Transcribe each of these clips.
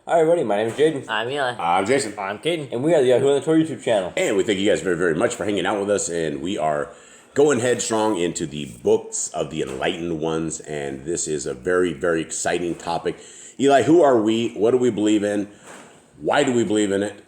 Hi everybody, my name is Jaden. I'm Eli. I'm Jason. I'm Caden. And we are the YHWH on the Torah YouTube channel. And we thank you guys very, very much for hanging out with us. And we are going headstrong into the books of the Enlightened ones. And this is a very, very exciting topic. Eli, who are we? What do we believe in? Why do we believe in it?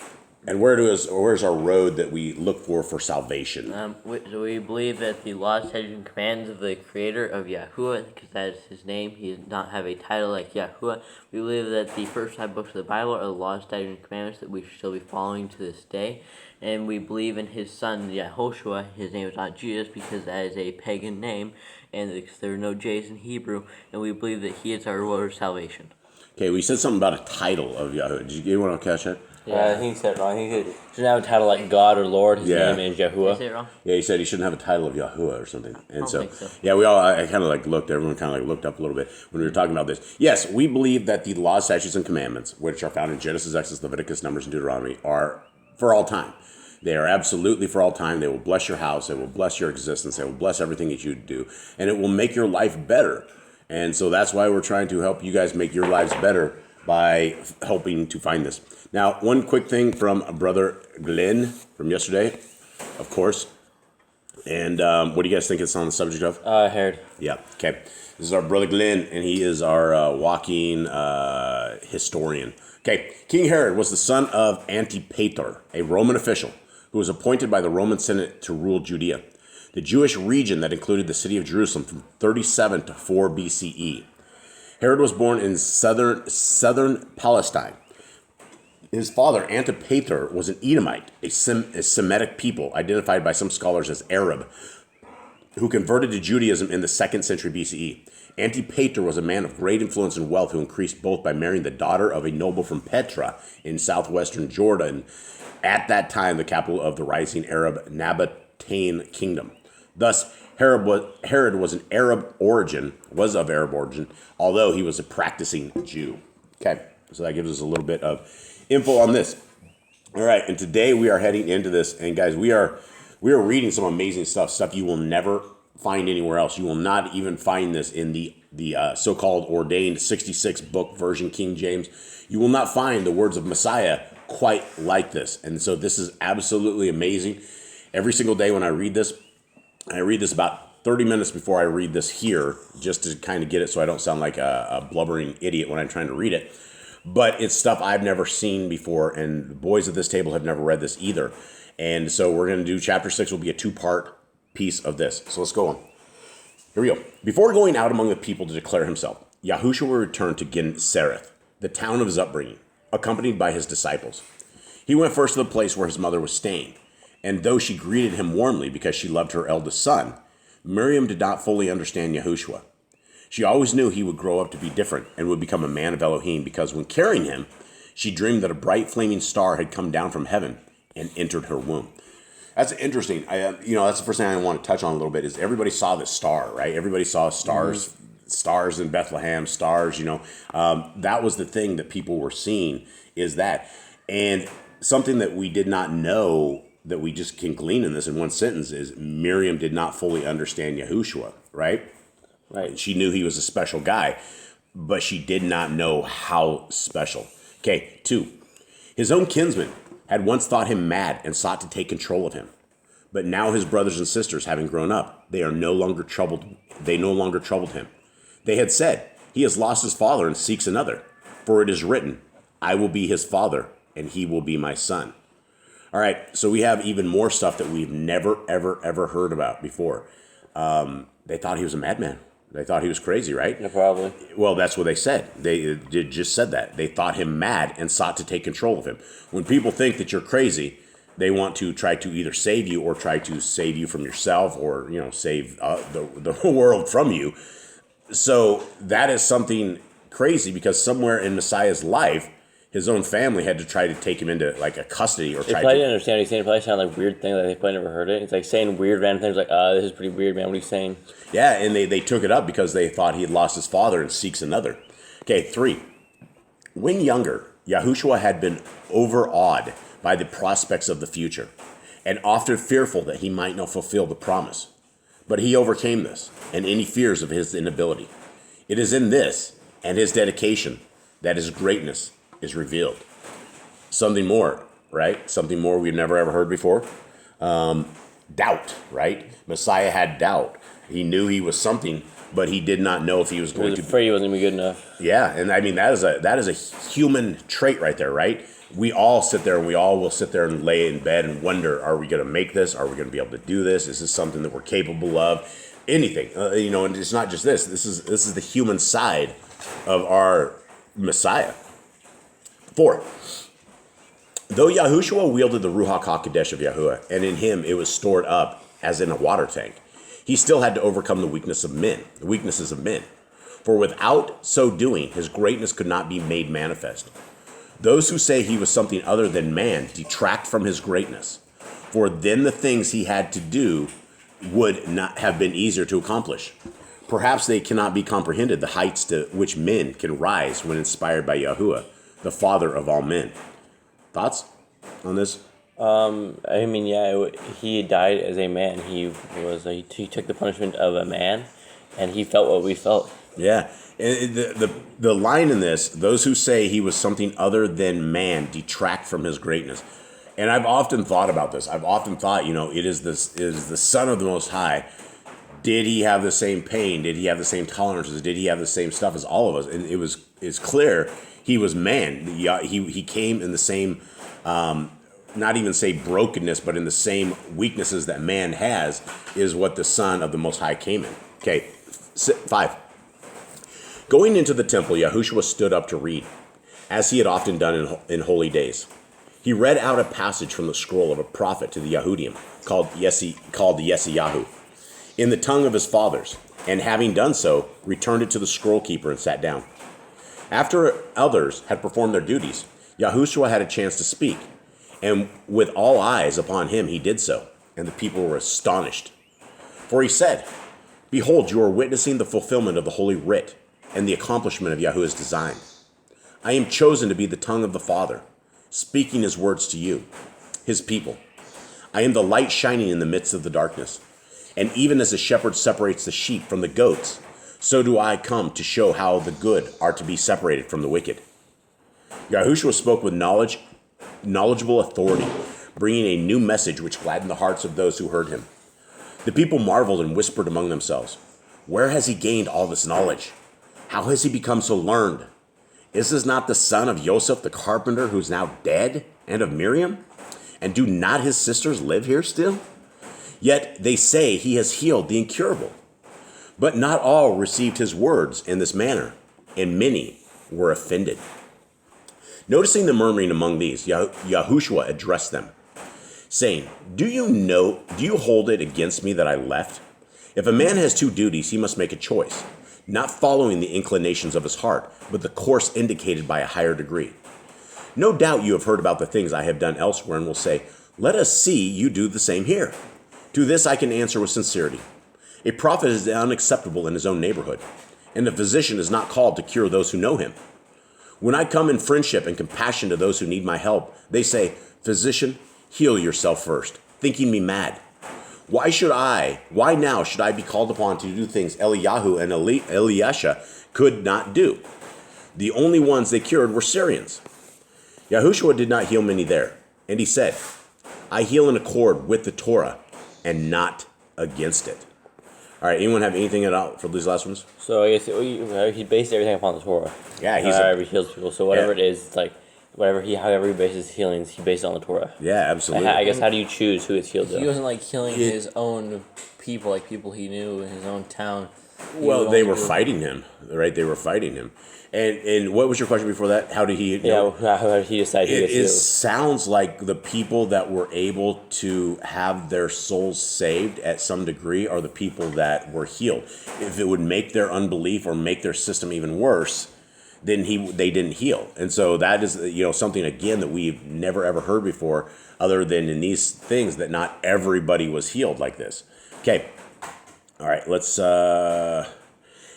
And where's our road that we look for salvation? We believe that the laws, statutes, and commands of the creator of Yahuwah, because that is his name, he does not have a title like Yahuwah. We believe that the first 5 books of the Bible are the laws, statutes, and commandments that we should still be following to this day. And we believe in his son, Yahushua. His name is not Jesus because that is a pagan name, and there are no J's in Hebrew. And we believe that he is our Lord of salvation. Okay, we said something about a title of Yahuwah. Did you want to catch that? Yeah, I think he said it wrong. He shouldn't have a title like God or Lord. His name is Did I Yahuwah. say it wrong? Yeah, he said he shouldn't have a title of Yahuwah or something. And I don't think so. Yeah, I kind of everyone kind of looked up a little bit when we were talking about this. Yes, we believe that the laws, statutes, and commandments, which are found in Genesis, Exodus, Leviticus, Numbers, and Deuteronomy, are for all time. They are absolutely for all time. They will bless your house. They will bless your existence. They will bless everything that you do. And it will make your life better. And so that's why we're trying to help you guys make your lives better by helping to find this. Now, one quick thing from Brother Glenn from yesterday, of course. And what do you guys think it's on the subject of? Herod. Yeah, okay. This is our Brother Glenn, and he is our walking historian. Okay, King Herod was the son of Antipater, a Roman official who was appointed by the Roman Senate to rule Judea, the Jewish region that included the city of Jerusalem from 37 to 4 BCE. Herod was born in southern Palestine. His father, Antipater, was an Edomite, a Semitic people identified by some scholars as Arab, who converted to Judaism in the 2nd century BCE. Antipater was a man of great influence and wealth who increased both by marrying the daughter of a noble from Petra in southwestern Jordan, at that time the capital of the rising Arab Nabatean kingdom. Thus, Herod was of Arab origin, although he was a practicing Jew. Okay, so that gives us a little bit of info on this. All right, and today we are heading into this, and guys, we are reading some amazing stuff you will never find anywhere else. You will not even find this in the so-called ordained 66-book version King James. You will not find the words of Messiah quite like this, and so this is absolutely amazing. Every single day when I read this about 30 minutes before I read this here, just to kind of get it so I don't sound like a blubbering idiot when I'm trying to read it. But it's stuff I've never seen before, and the boys at this table have never read this either. And so we're going to do chapter 6 will be a 2-part piece of this. So let's go on. Here we go. Before going out among the people to declare himself, Yahushua returned to Gennesareth, the town of his upbringing, accompanied by his disciples. He went first to the place where his mother was staying, and though she greeted him warmly because she loved her eldest son, Miriam did not fully understand Yahushua. She always knew he would grow up to be different and would become a man of Elohim because when carrying him, she dreamed that a bright flaming star had come down from heaven and entered her womb. That's interesting. That's the first thing I want to touch on a little bit is everybody saw this star, right? Everybody saw stars, stars in Bethlehem, stars, that was the thing that people were seeing is that. And something that we did not know that we just can glean in this in one sentence is Miriam did not fully understand Yahushua, right? Right. She knew he was a special guy, but she did not know how special. Okay, 2. His own kinsmen had once thought him mad and sought to take control of him. But now his brothers and sisters, having grown up, they no longer troubled him. They had said, he has lost his father and seeks another. For it is written, I will be his father, and he will be my son. All right, so we have even more stuff that we've never, ever, ever heard about before. They thought he was a madman. They thought he was crazy, right? Yeah, probably. Well, that's what they said. They just said that. They thought him mad and sought to take control of him. When people think that you're crazy, they want to try to either save you or try to save you from yourself or, save the whole world from you. So that is something crazy because somewhere in Messiah's life, his own family had to try to take him into like a custody or They probably didn't understand what he's saying. It probably sounded like weird things. Like they probably never heard it. It's like saying weird random things like, this is pretty weird, man. What are you saying? Yeah, and they took it up because they thought he had lost his father and seeks another. Okay, 3. When younger, Yahushua had been overawed by the prospects of the future and often fearful that he might not fulfill the promise. But he overcame this and any fears of his inability. It is in this and his dedication that his greatness is revealed. Something more, right? Something more we've never ever heard before. Doubt, right? Messiah had doubt. He knew he was something, but he did not know if he was He going was to. afraid he wasn't going to be good enough. Yeah, and I mean that is a human trait right there, right? We all sit there and we all will sit there and lay in bed and wonder: are we going to make this? Are we going to be able to do this? Is this something that we're capable of? Anything, and it's not just this. This is the human side of our Messiah. 4. Though Yahushua wielded the Ruach HaKodesh of Yahuwah, and in him it was stored up as in a water tank, he still had to overcome the weaknesses of men. For without so doing, his greatness could not be made manifest. Those who say he was something other than man detract from his greatness, for then the things he had to do would not have been easier to accomplish. Perhaps they cannot be comprehended, the heights to which men can rise when inspired by Yahuwah, the Father of all men. Thoughts on this? I mean, yeah, he died as a man. He took the punishment of a man, and he felt what we felt. Yeah. And the line in this, those who say he was something other than man detract from his greatness. And I've often thought about this. I've often thought, it is the Son of the Most High. Did he have the same pain? Did he have the same tolerances? Did he have the same stuff as all of us? And it's clear he was man. He came in the same, not even say brokenness, but in the same weaknesses that man has is what the Son of the Most High came in. Okay, 5. Going into the temple, Yahushua stood up to read, as he had often done in holy days. He read out a passage from the scroll of a prophet to the Yahudim, called Yeshayahu, in the tongue of his fathers, and having done so, returned it to the scroll keeper and sat down. After others had performed their duties, Yahushua had a chance to speak, and with all eyes upon him he did so, and the people were astonished. For he said, "Behold, you are witnessing the fulfillment of the Holy Writ, and the accomplishment of Yahuwah's design. I am chosen to be the tongue of the Father, speaking his words to you, his people. I am the light shining in the midst of the darkness. And even as a shepherd separates the sheep from the goats, so do I come to show how the good are to be separated from the wicked." Yahushua spoke with knowledgeable authority, bringing a new message which gladdened the hearts of those who heard him. The people marveled and whispered among themselves, "Where has he gained all this knowledge? How has he become so learned? Is this not the son of Joseph the carpenter, who is now dead, and of Miriam? And do not his sisters live here still? Yet they say he has healed the incurable." But not all received his words in this manner, and many were offended. Noticing the murmuring among these, Yahushua addressed them, saying, Do you hold it against me that I left? If a man has 2 duties, he must make a choice, not following the inclinations of his heart, but the course indicated by a higher degree. No doubt you have heard about the things I have done elsewhere and will say, "Let us see you do the same here." To this I can answer with sincerity. A prophet is unacceptable in his own neighborhood, and a physician is not called to cure those who know him. When I come in friendship and compassion to those who need my help, they say, "Physician, heal yourself first," thinking me mad. Why now should I be called upon to do things Eliyahu and Eliasha could not do? The only ones they cured were Syrians. Yahushua did not heal many there, and he said, "I heal in accord with the Torah and not against it." All right, anyone have anything for these last ones? So I guess he based everything upon the Torah. Yeah, however he heals people. So whatever it is, it's like however he bases his healings, he based it on the Torah. Yeah, absolutely. I guess how do you choose who it's healed to? He wasn't like healing his own people, like people he knew in his own town. Well, they were fighting him, right? They were fighting him. And what was your question before that? How did he? How did he decide who gets It healed? sounds like the people that were able to have their souls saved at some degree are the people that were healed. If it would make their unbelief or make their system even worse, then they didn't heal. And so that is something again that we've never ever heard before, other than in these things that not everybody was healed like this. Okay. All right, let's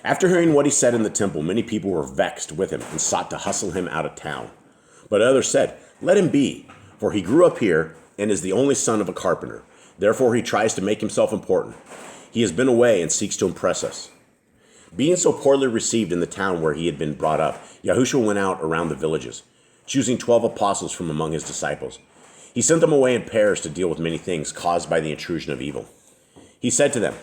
after hearing what he said in the temple, many people were vexed with him and sought to hustle him out of town. But others said, "Let him be, for he grew up here and is the only son of a carpenter. Therefore he tries to make himself important. He has been away and seeks to impress us." Being so poorly received in the town where he had been brought up, Yahushua went out around the villages. choosing 12 apostles from among his disciples. He sent them away in pairs to deal with many things caused by the intrusion of evil. He said to them,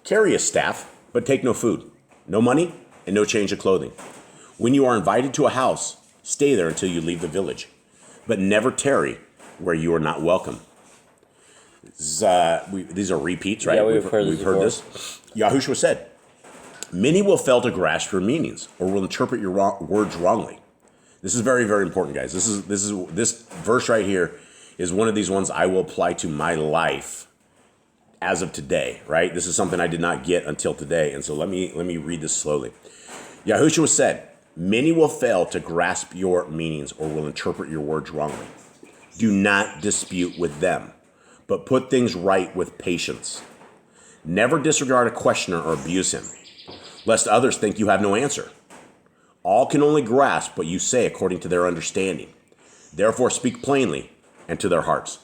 "Carry a staff, but take no food, no money, and no change of clothing. When you are invited to a house, stay there until you leave the village, but never tarry where you are not welcome." These are repeats, right? Yeah, we've heard this. YHWH said, "Many will fail to grasp your meanings or will interpret your words wrongly." This is very, very important, guys. This verse right here is one of these ones I will apply to my life as of today, right? This is something I did not get until today, and so let me read this slowly. YHWH said, "Many will fail to grasp your meanings or will interpret your words wrongly. Do not dispute with them, but put things right with patience. Never disregard a questioner or abuse him, lest others think you have no answer. All can only grasp what you say according to their understanding. Therefore speak plainly and to their hearts."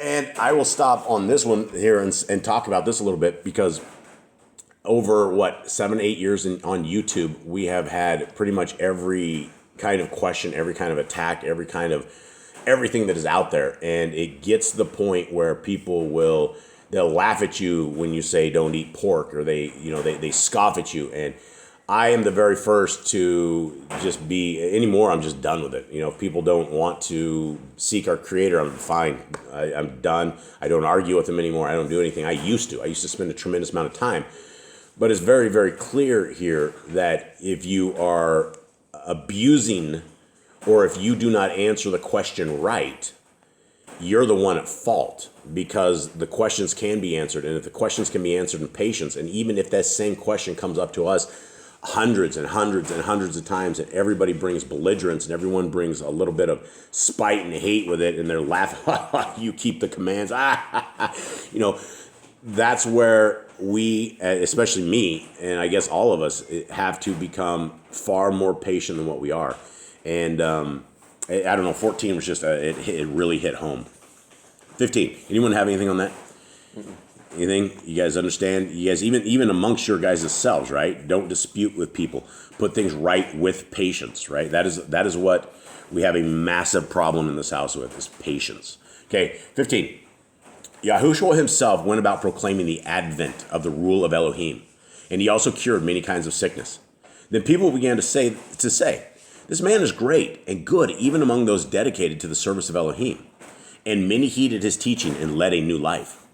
And I will stop on this one here and talk about this a little bit, because over 7-8 years on YouTube, we have had pretty much every kind of question, every kind of attack, everything that is out there. And it gets to the point where they'll laugh at you when you say don't eat pork, or they scoff at you. And I am the very first to just anymore, I'm just done with it. If people don't want to seek our Creator, I'm fine. I'm done. I don't argue with them anymore. I don't do anything. I used to spend a tremendous amount of time. But it's very, very clear here that if you are abusing, or if you do not answer the question right, you're the one at fault, because the questions can be answered. And if the questions can be answered in patience, and even if that same question comes up to us hundreds and hundreds and hundreds of times, and everybody brings belligerence and everyone brings a little bit of spite and hate with it, and they're laughing, "You keep the commands." That's where we, especially me, and I guess all of us, have to become far more patient than what we are. And I don't know, 14 was just, it really hit home. 15, anyone have anything on that? Anything? You guys understand? You guys, even amongst your guys' selves, right? Don't dispute with people. Put things right with patience, right? That is what we have a massive problem in this house with, is patience. Okay, 15. YHWH himself went about proclaiming the advent of the rule of Elohim, and he also cured many kinds of sickness. Then people began to say, "This man is great and good even among those dedicated to the service of Elohim." And many heeded his teaching and led a new life.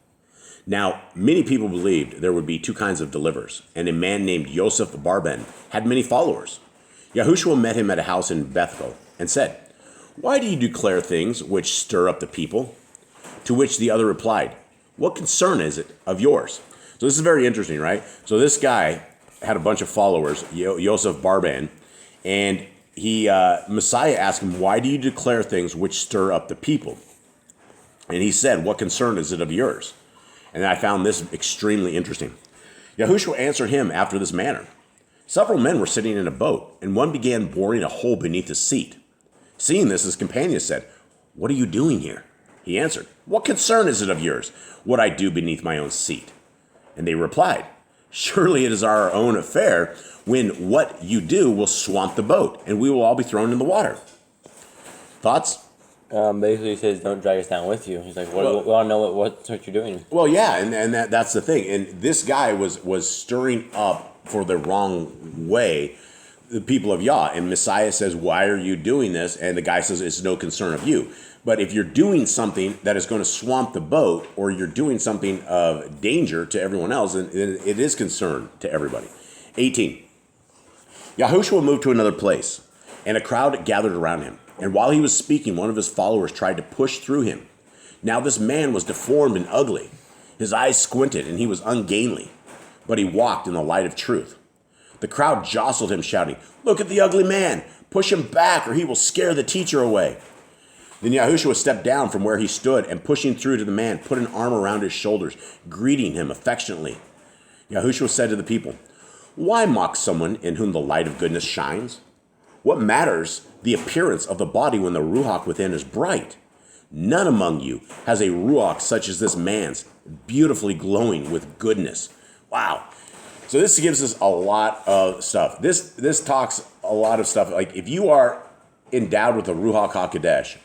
Now, many people believed there would be two kinds of deliverers, and a man named Yosef Barben had many followers. YHWH met him at a house in Bethel and said, "Why do you declare things which stir up the people?" To which the other replied, "What concern is it of yours?" So this is very interesting, right? So this guy had a bunch of followers, Yosef Barben, and Messiah asked him, "Why do you declare things which stir up the people?" And he said, "What concern is it of yours?" And I found this extremely interesting. YHWH answered him after this manner. Several men were sitting in a boat, and one began boring a hole beneath his seat. Seeing this, his companions said, "What are you doing here?" He answered, "What concern is it of yours, what I do beneath my own seat?" And they replied, "Surely it is our own affair when what you do will swamp the boat, and we will all be thrown in the water." Thoughts? Basically, he says, "Don't drag us down with you." He's like, "We want to know what you're doing." Well, yeah, and that's the thing. And this guy was stirring up for the wrong way the people of Yah. And Messiah says, "Why are you doing this?" And the guy says, "It's no concern of you." But if you're doing something that is going to swamp the boat, or you're doing something of danger to everyone else, then it is concern to everybody. 18. YHWH moved to another place, and a crowd gathered around him. And while he was speaking, one of his followers tried to push through him. Now this man was deformed and ugly. His eyes squinted, and he was ungainly. But he walked in the light of truth. The crowd jostled him, shouting, "Look at the ugly man! Push him back, or he will scare the teacher away." Then YHWH stepped down from where he stood, and pushing through to the man, put an arm around his shoulders, greeting him affectionately. YHWH said to the people, "Why mock someone in whom the light of goodness shines? What matters the appearance of the body when the ruach within is bright? None among you has a ruach such as this man's, beautifully glowing with goodness." Wow. So this gives us a lot of stuff. This talks a lot of stuff. Like if you are endowed with the Ruach HaKodesh.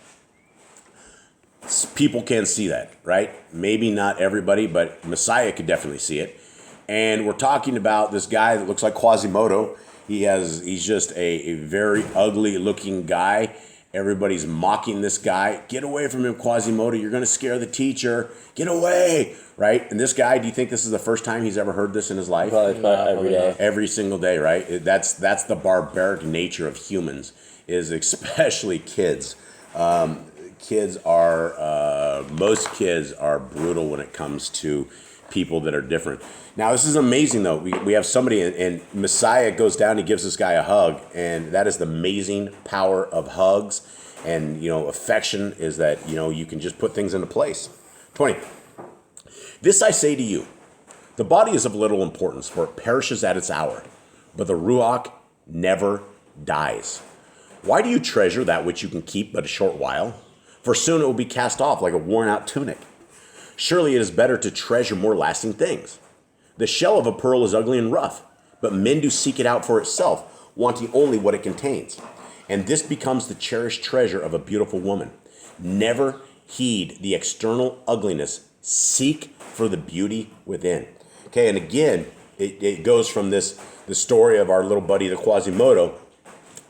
People can see that, right? Maybe not everybody, but Messiah could definitely see it. And we're talking about this guy that looks like Quasimodo. He's just a very ugly looking guy. Everybody's mocking this guy. Get away from him, Quasimodo. You're going to scare the teacher. Get away, right? And this guy, do you think this is the first time he's ever heard this in his life? Probably every day. Every single day, right? That's the barbaric nature of humans, is especially kids. Most kids are brutal when it comes to people that are different. Now, this is amazing, though. We have somebody, and Messiah goes down, he gives this guy a hug, and that is the amazing power of hugs. And, affection is that, you can just put things into place. 20. This I say to you, the body is of little importance, for it perishes at its hour, but the Ruach never dies. Why do you treasure that which you can keep but a short while? For soon it will be cast off like a worn-out tunic. Surely it is better to treasure more lasting things. The shell of a pearl is ugly and rough, but men do seek it out for itself, wanting only what it contains. And this becomes the cherished treasure of a beautiful woman. Never heed the external ugliness. Seek for the beauty within. Okay, and again, it goes from the story of our little buddy, the Quasimodo,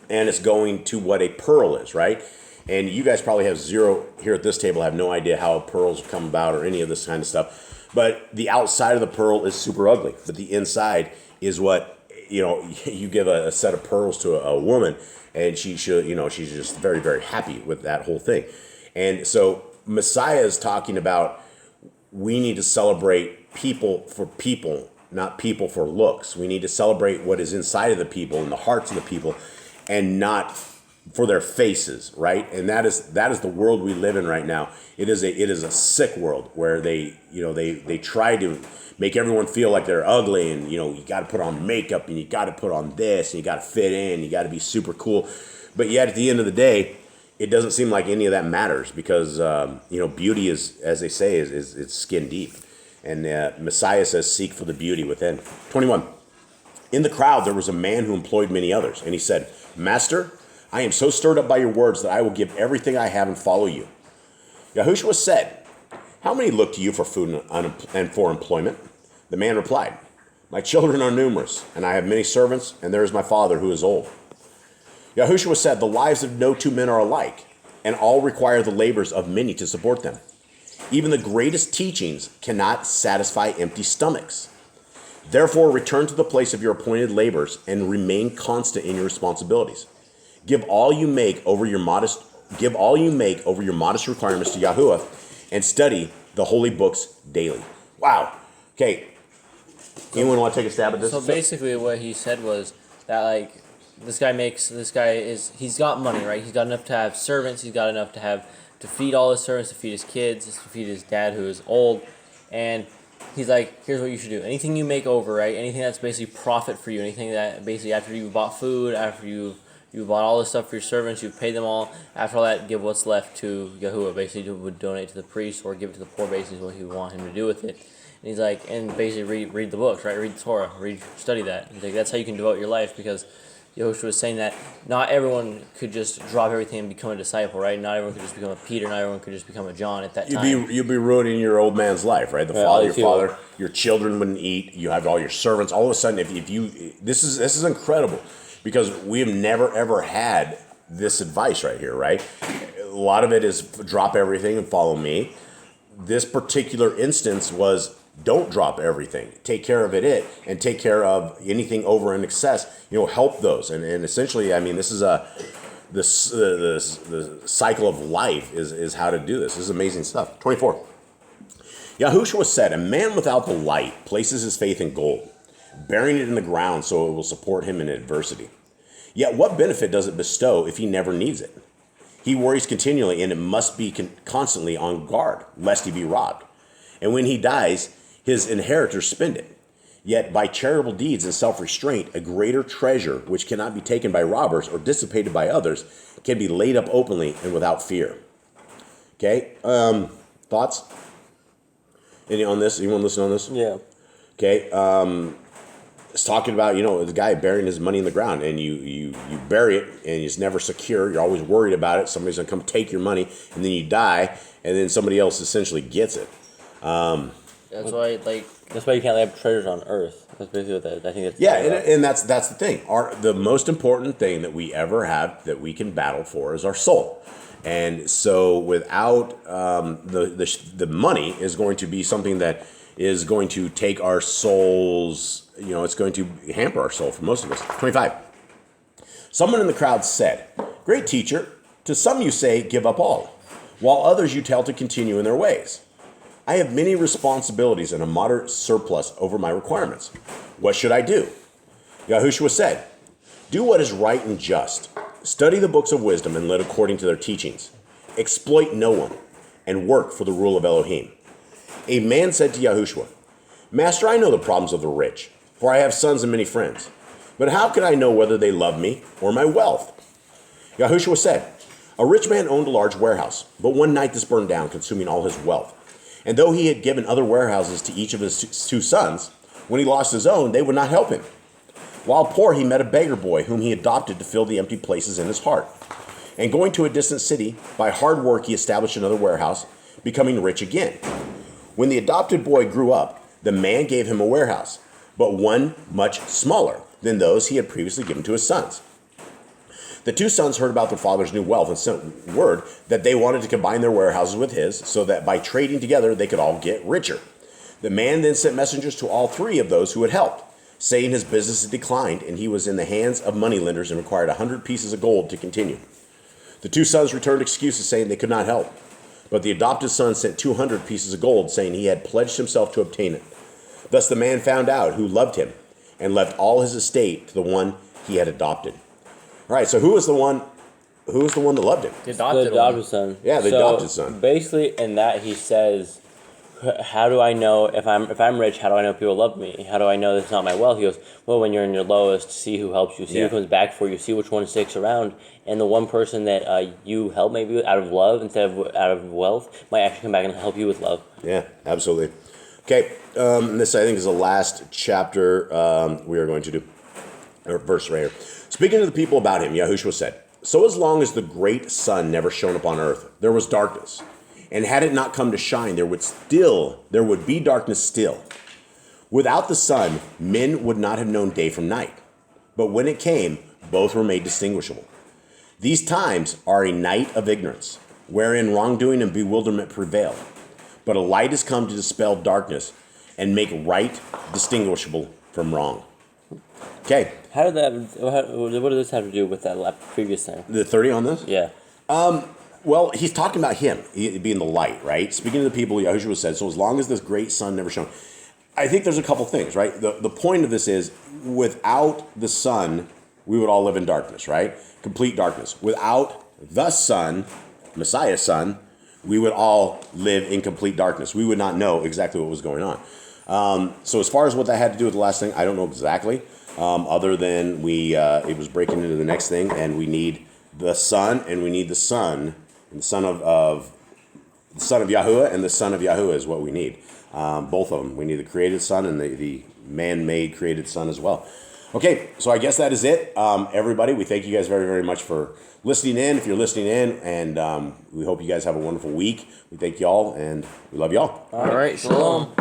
and it's going to what a pearl is, right? And you guys probably have zero here at this table, have no idea how pearls come about or any of this kind of stuff. But the outside of the pearl is super ugly, but the inside is what, you give a set of pearls to a woman, and she should, she's just very, very happy with that whole thing. And so Messiah is talking about, we need to celebrate people for people, not people for looks. We need to celebrate what is inside of the people and the hearts of the people, and not for their faces, right? And that is the world we live in right now. It is a sick world where they try to make everyone feel like they're ugly, and you got to put on makeup, and you got to put on this, and you got to fit in, you got to be super cool. But yet at the end of the day, it doesn't seem like any of that matters, because beauty is, as they say, is it's skin deep. And Messiah says, seek for the beauty within. 21. In the crowd there was a man who employed many others, and he said, Master, I am so stirred up by your words that I will give everything I have and follow you. YHWH said, how many look to you for food and for employment? The man replied, my children are numerous, and I have many servants, and there is my father who is old. YHWH said, the lives of no two men are alike, and all require the labors of many to support them. Even the greatest teachings cannot satisfy empty stomachs. Therefore, return to the place of your appointed labors and remain constant in your responsibilities. Give all you make over your modest requirements to YHWH, and study the holy books daily. Wow. Okay. Anyone want to take a stab at this? So basically, what he said was that he's got money, right? He's got enough to have servants. He's got enough to feed all his servants, to feed his kids, to feed his dad who is old, and he's like, here's what you should do. Anything you make over, right? Anything that's basically profit for you. Anything that basically after you bought food, after you bought all this stuff for your servants, you've paid them all. After all that, give what's left to YHWH. Basically, would donate to the priest or give it to the poor. Basically, is what he would want him to do with it. And he's like, and basically read the books, right? Read the Torah, study that. He's like, that's how you can devote your life, because YHWH was saying that not everyone could just drop everything and become a disciple, right? Not everyone could just become a Peter. Not everyone could just become a John at that time. You'd be ruining your old man's life, right? Your children wouldn't eat. You have all your servants. All of a sudden, this is incredible, because we have never ever had this advice right here, right? A lot of it is drop everything and follow me. This particular instance was, don't drop everything. Take care of it, and take care of anything over in excess. Help those, and essentially, I mean, this is the cycle of life is how to do this. This is amazing stuff. 24. YHWH said, a man without the light places his faith in gold, burying it in the ground so it will support him in adversity. Yet what benefit does it bestow if he never needs it? He worries continually, and it must be constantly on guard, lest he be robbed. And when he dies, his inheritors spend it. Yet by charitable deeds and self-restraint, a greater treasure, which cannot be taken by robbers or dissipated by others, can be laid up openly and without fear. Okay, thoughts? Any on this? Anyone listen on this? Yeah. Okay, it's talking about, the guy burying his money in the ground, and you bury it and it's never secure. You're always worried about it. Somebody's going to come take your money, and then you die, and then somebody else essentially gets it. That's why, That's why you can't have treasures on earth. That's basically what that. I think that's. Yeah, and that's the thing. The most important thing that we ever have that we can battle for is our soul. And so without the money is going to be something that is going to take our souls, it's going to hamper our soul for most of us. 25. Someone in the crowd said, "Great teacher, to some you say, give up all, while others you tell to continue in their ways. I have many responsibilities and a moderate surplus over my requirements. What should I do?" YHWH said, "Do what is right and just. Study the books of wisdom and live according to their teachings. Exploit no one and work for the rule of Elohim." A man said to YHWH, "Master, I know the problems of the rich, for I have sons and many friends. But how can I know whether they love me or my wealth?" YHWH said, "A rich man owned a large warehouse, but one night this burned down, consuming all his wealth. And though he had given other warehouses to each of his 2 sons, when he lost his own, they would not help him. While poor, he met a beggar boy whom he adopted to fill the empty places in his heart. And going to a distant city, by hard work he established another warehouse, becoming rich again. When the adopted boy grew up, the man gave him a warehouse, but one much smaller than those he had previously given to his sons. The 2 sons heard about their father's new wealth and sent word that they wanted to combine their warehouses with his, so that by trading together they could all get richer. The man then sent messengers to all 3 of those who had helped, saying his business had declined and he was in the hands of moneylenders and required 100 pieces of gold to continue. The 2 sons returned excuses, saying they could not help. But the adopted son sent 200 pieces of gold, saying he had pledged himself to obtain it. Thus the man found out who loved him and left all his estate to the one he had adopted. All right, so who was the one that loved him? The adopted son. Yeah, the adopted son. Basically, in that he says, "How do I know if I'm rich? How do I know people love me? How do I know it's not my wealth?" He goes, "Well, when you're in your lowest, see who helps you, see who comes back for you, see which one sticks around, and the one person that you help maybe out of love instead of out of wealth might actually come back and help you with love." Yeah, absolutely. Okay, this I think is the last chapter we are going to do, or verse right here. Speaking to the people about him, YHWH said, "So as long as the great sun never shone upon earth, there was darkness. And had it not come to shine, there would be darkness still. Without the sun, men would not have known day from night. But when it came, both were made distinguishable. These times are a night of ignorance, wherein wrongdoing and bewilderment prevail. But a light has come to dispel darkness and make right distinguishable from wrong." Okay. What does this have to do with that previous thing? The 30 on this? Yeah. Well, he's talking about him being the light, right? Speaking to the people, YHWH said, so as long as this great sun never shone. I think there's a couple things, right? The point of this is, without the sun, we would all live in darkness, right? Complete darkness. Without the sun, Messiah's son, we would all live in complete darkness. We would not know exactly what was going on. So as far as what that had to do with the last thing, I don't know exactly. Other than it was breaking into the next thing, and we need the Son, and we need the Son, and the Son of YHWH, and the Son of YHWH is what we need. Both of them. We need the created Son and the man-made created Son as well. Okay, so I guess that is it. Everybody, we thank you guys very, very much for listening in. If you're listening in, and we hope you guys have a wonderful week. We thank you all, and we love you all. All right, Shalom.